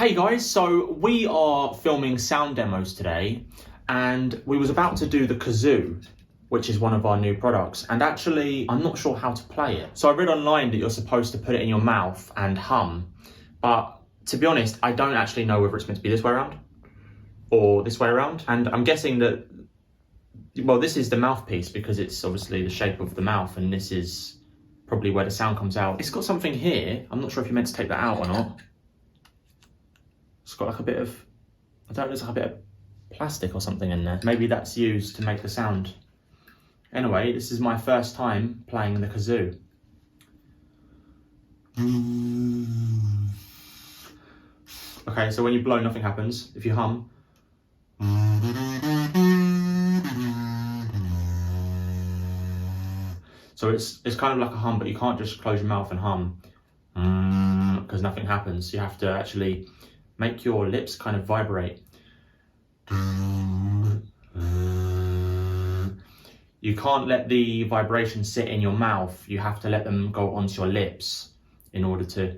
Hey guys, so we are filming sound demos today and we was about to do the Kazoo, which is one of our new products, and actually I'm not sure how to play it. So I read online that you're supposed to put it in your mouth and hum, but to be honest, I don't actually know whether it's meant to be this way around or this way around. And I'm guessing that, well, this is the mouthpiece because it's obviously the shape of the mouth, and this is probably where the sound comes out. It's got something here. I'm not sure if you're meant to take that out or not. It's got like a bit of, I don't know, there's like a bit of plastic or something in there. Maybe that's used to make the sound. Anyway, this is my first time playing the Kazoo. Okay, so when you blow, nothing happens. If you hum. So it's kind of like a hum, but you can't just close your mouth and hum because nothing happens. You have to actually make your lips kind of vibrate. You can't let the vibration sit in your mouth. You have to let them go onto your lips in order to.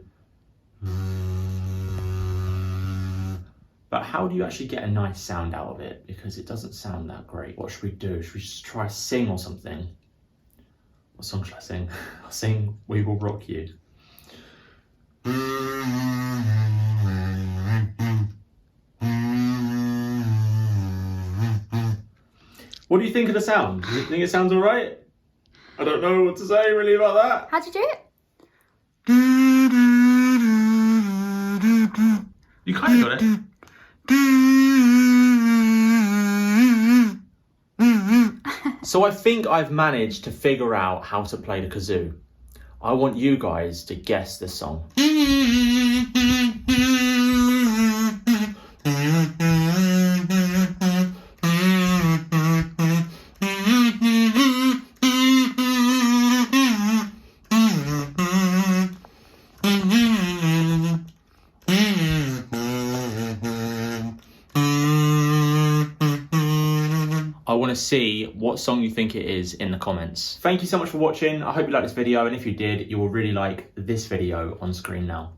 But how do you actually get a nice sound out of it? Because it doesn't sound that great. What should we do? Should we just try sing or something? What song should I sing? I'll sing We Will Rock You. What do you think of the sound? Do you think it sounds all right? I don't know what to say really about that. How'd you do it? You kind of got it. So I think I've managed to figure out how to play the Kazoo. I want you guys to guess the song. I want to see what song you think it is in the comments. Thank you so much for watching. I hope you liked this video, and if you did, you will really like this video on screen now.